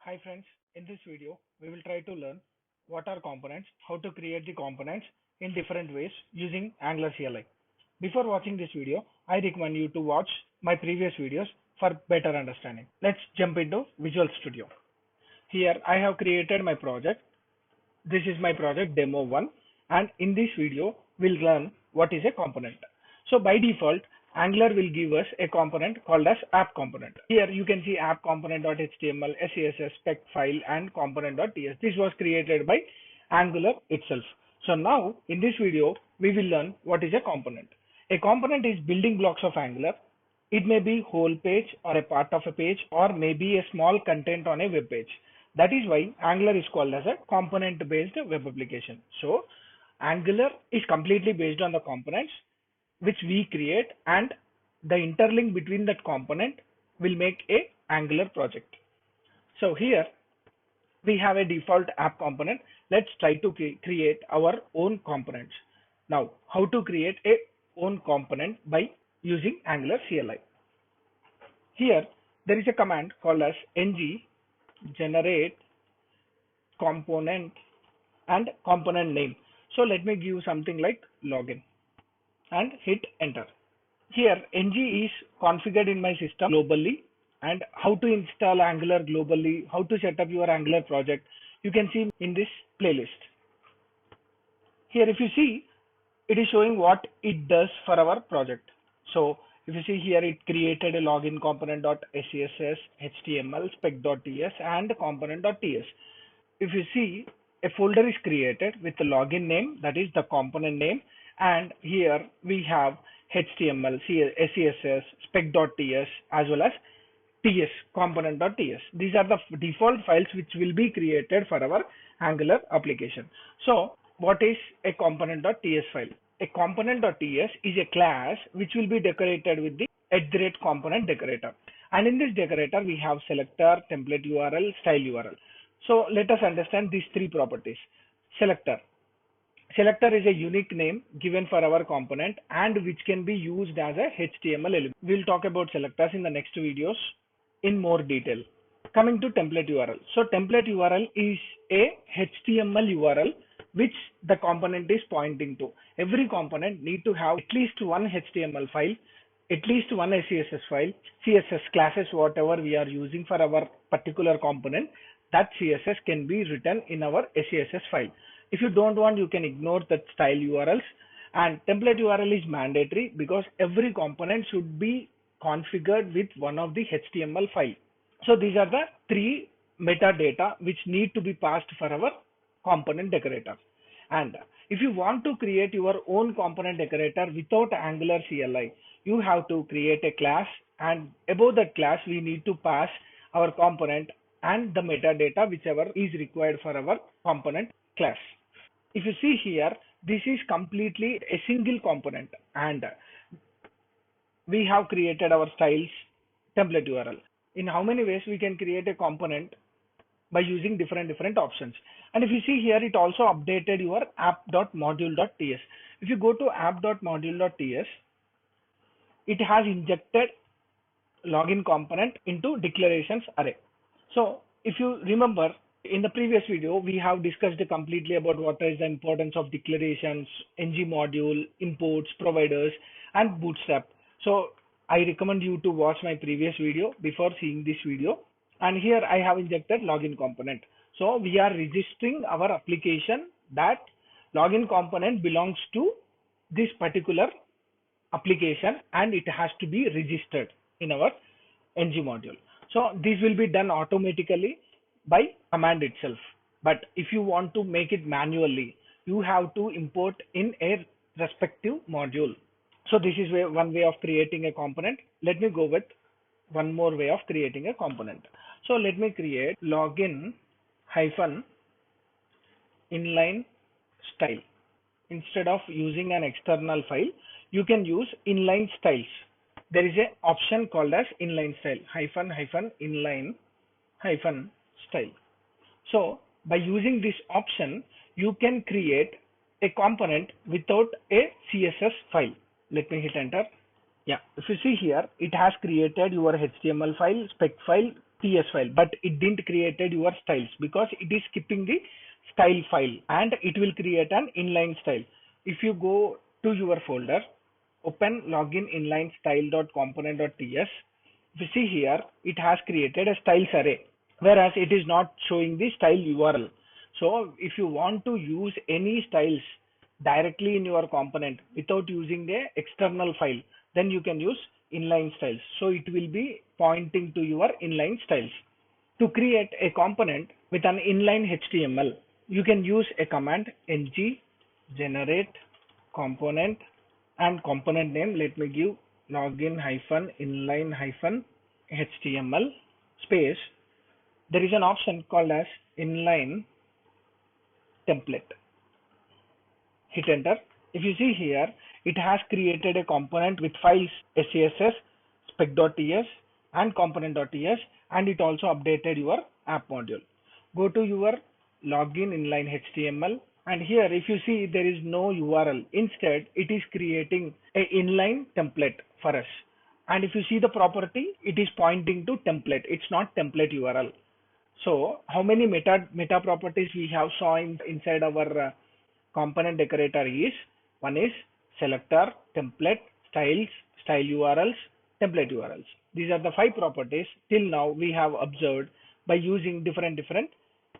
Hi friends, in this video we will try to learn what are components, how to create the components in different ways using Angular CLI. Before watching this video, I recommend you to watch my previous videos for better understanding. Let's jump into Visual Studio. Here I have created my project. This is my project demo 1 and in this video we'll learn what is a component. So by default Angular will give us a component called as app component. Here you can see app component.html, CSS, spec file and component.ts. This was created by Angular itself. So now in this video we will learn what is a component. A component is building blocks of Angular. It may be whole page or a part of a page or maybe a small content on a web page. That is why Angular is called as a component based web application. So Angular is completely based on the components which we create, and the interlink between that component will make a Angular project. So here we have a default app component. Let's try to create our own components. Now, how to create a own component by using Angular CLI. Here there is a command called as ng generate component and component name. So let me give something like login and hit enter. Here ng is configured in my system globally, and how to install Angular globally, how to set up your Angular project, you can see in this playlist. Here if you see, it is showing what it does for our project. So if you see here, it created a login component.css, HTML, spec.ts and component.ts. If you see, a folder is created with the login name, that is the component name, and here we have HTML, CSS, spec.ts as well as ts, component.ts. These are the default files which will be created for our Angular application. So what is a component.ts file? A component.ts is a class which will be decorated with the @component decorator. And in this decorator, we have selector, template URL, style URL. So let us understand these three properties. Selector. Selector is a unique name given for our component and which can be used as a HTML element. We'll talk about selectors in the next videos in more detail. Coming to template URL. So template URL is a HTML URL which the component is pointing to. Every component need to have at least one HTML file, at least one CSS file, CSS classes, whatever we are using for our particular component, that CSS can be written in our CSS file. If you don't want, you can ignore that style URLs, and template URL is mandatory because every component should be configured with one of the HTML file. So these are the three metadata which need to be passed for our component decorator. And if you want to create your own component decorator without Angular CLI, you have to create a class, and above that class we need to pass our component and the metadata whichever is required for our component class. If you see here, this is completely a single component, and we have created our styles template URL. In how many ways we can create a component by using different options. And if you see here, it also updated your app.module.ts. If you go to app.module.ts, it has injected login component into declarations array. So if you remember, in the previous video, we have discussed completely about what is the importance of declarations, ng module, imports, providers, and bootstrap. So I recommend you to watch my previous video before seeing this video. And here I have injected login component. So we are registering our application that login component belongs to this particular application and it has to be registered in our ng module. So this will be done automatically by command itself. But if you want to make it manually, you have to import in a respective module. So this is one way of creating a component. Let me go with one more way of creating a component. So let me create login hyphen inline style. Instead of using an external file, you can use inline styles. There is an option called as inline style, hyphen inline hyphen style. So by using this option, you can create a component without a CSS file. Let me hit enter. Yeah, if you see here, it has created your HTML file, spec file, TS file, but it didn't created your styles because it is skipping the style file and it will create an inline style. If you go to your folder, open login inline style.component.ts. If you see here, it has created a styles array, whereas it is not showing the style URL. So if you want to use any styles directly in your component without using the external file, then you can use inline styles. So it will be pointing to your inline styles. To create a component with an inline HTML, you can use a command ng generate component and component name. Let me give login hyphen inline hyphen HTML space. There is an option called as inline template. Hit enter. If you see here, it has created a component with files SCSS, spec.ts and component.ts, and it also updated your app module. Go to your login inline HTML, and here if you see there is no URL. Instead, it is creating a inline template for us. And if you see the property, it is pointing to template. It's not template URL. So how many meta properties we have saw inside our component decorator is: one is selector, template, styles, style URLs, template URLs. These are the 5 properties till now we have observed by using different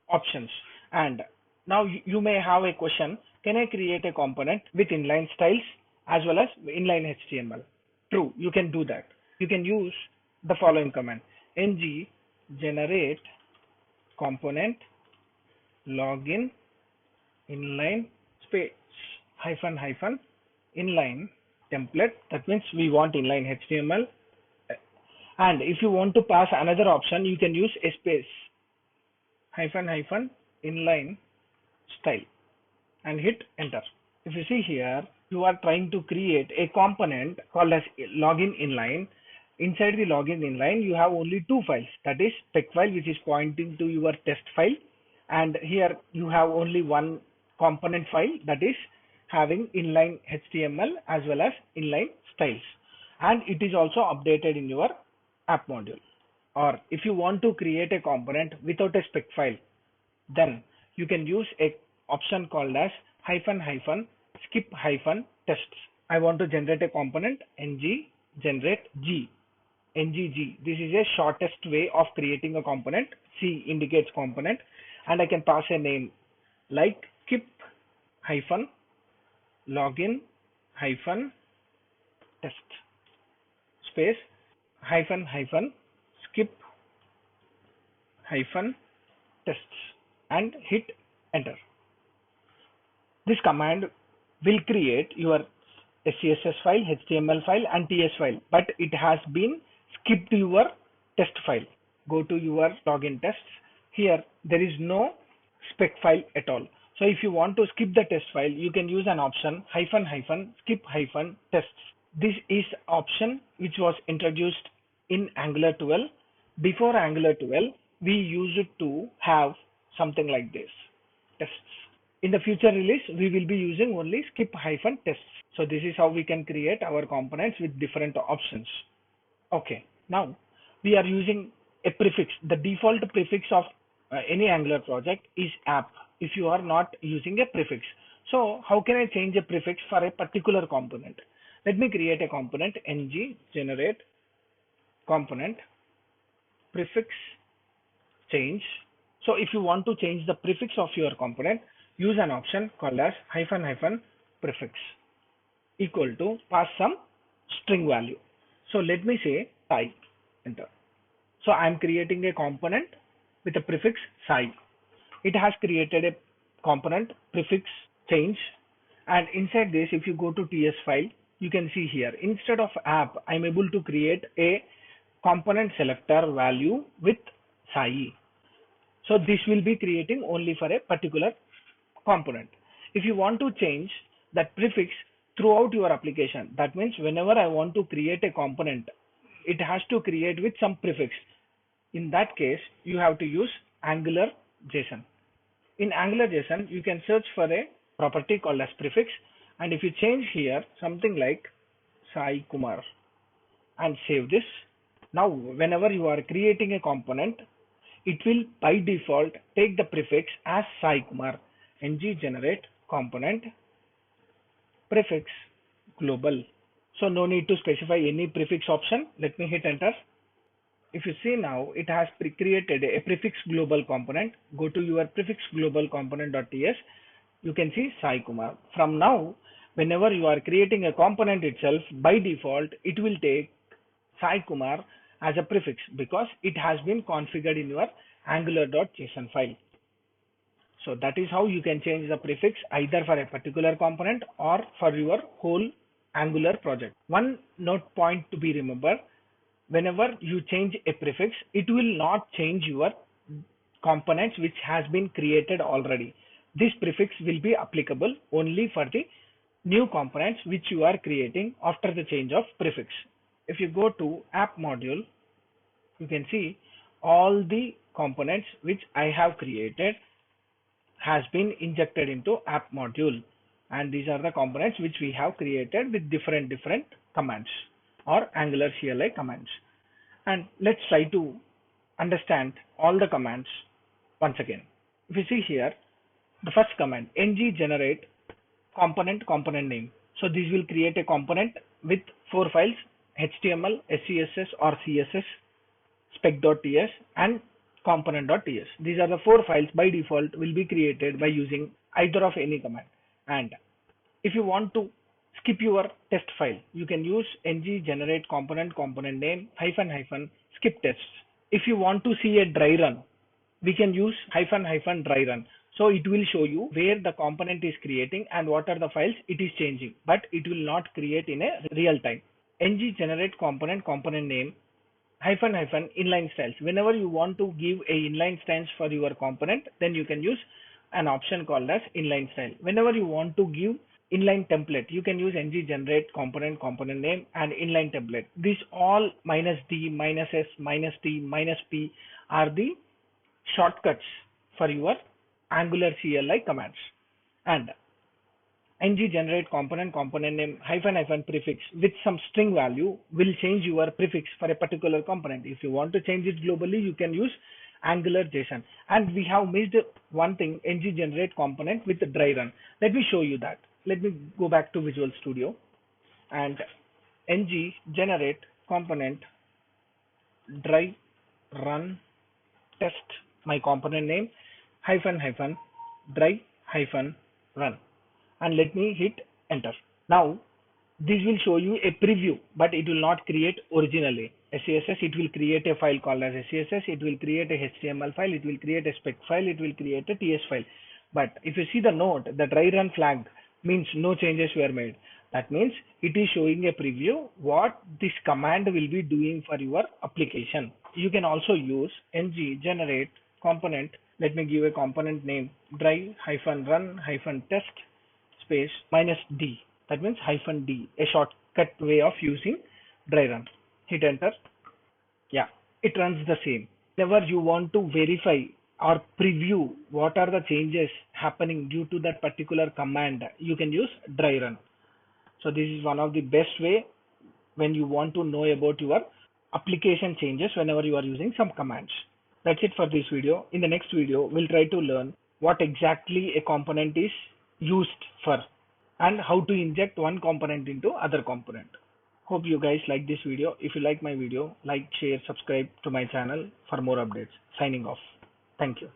options. And now you may have a question: can I create a component with inline styles as well as inline HTML? True, you can do that. You can use the following command: ng generate component login inline space hyphen hyphen inline template. That means we want inline HTML. And if you want to pass another option, you can use a space hyphen hyphen inline style and hit enter. If you see here, you are trying to create a component called as login inline. Inside the login inline, you have only 2 files, that is spec file, which is pointing to your test file, and here you have only one component file that is having inline HTML as well as inline styles, and it is also updated in your app module. Or if you want to create a component without a spec file, then you can use a option called as hyphen hyphen skip hyphen tests. I want to generate a component ng generate g ngg. This is a shortest way of creating a component. C indicates component, and I can pass a name like skip hyphen login hyphen test space hyphen hyphen skip hyphen tests and hit enter. This command will create your SCSS file, HTML file and TS file, but it has been skipped your test file. Go to your login tests. Here there is no spec file at all. So if you want to skip the test file, you can use an option hyphen hyphen skip hyphen tests. This is option which was introduced in Angular 12. Before Angular 12, we used to have something like this, tests. In the future release, we will be using only skip hyphen tests. So this is how we can create our components with different options. Okay, now we are using a prefix. The default prefix of any Angular project is app if you are not using a prefix. So how can I change a prefix for a particular component? Let me create a component ng generate component prefix change. So if you want to change the prefix of your component, use an option called as hyphen hyphen prefix equal to pass some string value. So let me say Sai, enter. So I'm creating a component with a prefix Sai. It has created a component prefix change, and inside this, if you go to TS file, you can see here instead of app, I'm able to create a component selector value with Sai. So this will be creating only for a particular component. If you want to change that prefix throughout your application, that means whenever I want to create a component, it has to create with some prefix. In that case, you have to use Angular JSON. In Angular JSON, you can search for a property called as prefix, and if you change here something like Sai Kumar and save this, Now, whenever you are creating a component, it will by default take the prefix as Sai Kumar. Ng generate component prefix global. So no need to specify any prefix option. Let me hit enter. If you see now, it has created a prefix global component. Go to your prefix global component.ts. You can see Sai Kumar. From now, whenever you are creating a component itself, by default, it will take Sai Kumar as a prefix because it has been configured in your angular.json file. So that is how you can change the prefix either for a particular component or for your whole Angular project. One note point to be remembered, whenever you change a prefix, it will not change your components which has been created already. This prefix will be applicable only for the new components which you are creating after the change of prefix. If you go to app module, you can see all the components which I have created has been injected into app module, and these are the components which we have created with different commands or Angular CLI commands. And let's try to understand all the commands once again. If you see here, the first command ng generate component name. So this will create a component with 4 files: HTML, SCSS or CSS, spec.ts and component.ts. These are the 4 files by default will be created by using either of any command. And if you want to skip your test file, you can use ng generate component name -- skip tests. If you want to see a dry run, we can use -- dry run. So it will show you where the component is creating and what are the files it is changing, but it will not create in a real time. Ng generate component name -- inline styles. Whenever you want to give a inline styles for your component, then you can use an option called as inline style. Whenever you want to give inline template, you can use ng generate component name and inline template. These all -d, -s, -t, -p are the shortcuts for your Angular CLI commands. And ng generate component name -- prefix with some string value will change your prefix for a particular component. If you want to change it globally, you can use Angular JSON. And we have missed one thing, ng generate component with dry run. Let me show you that. Let me go back to Visual Studio and ng generate component dry run test my component name -- dry - run, and let me hit enter. Now this will show you a preview, but it will not create originally SCSS. It will create a file called as SCSS. It will create a HTML file. It will create a spec file. It will create a TS file. But if you see the note, the dry run flag means no changes were made. That means it is showing a preview what this command will be doing for your application. You can also use ng generate component. Let me give a component name dry - run - test space -d. That means -d, a shortcut way of using dry run. Hit enter. Yeah, it runs the same. Whenever you want to verify or preview what are the changes happening due to that particular command, you can use dry run. So this is one of the best way when you want to know about your application changes whenever you are using some commands. That's it for this video. In the next video, we'll try to learn what exactly a component is used for and how to inject one component into other component. Hope you guys like this video. If you like my video, like, share, subscribe to my channel for more updates. Signing off. Thank you.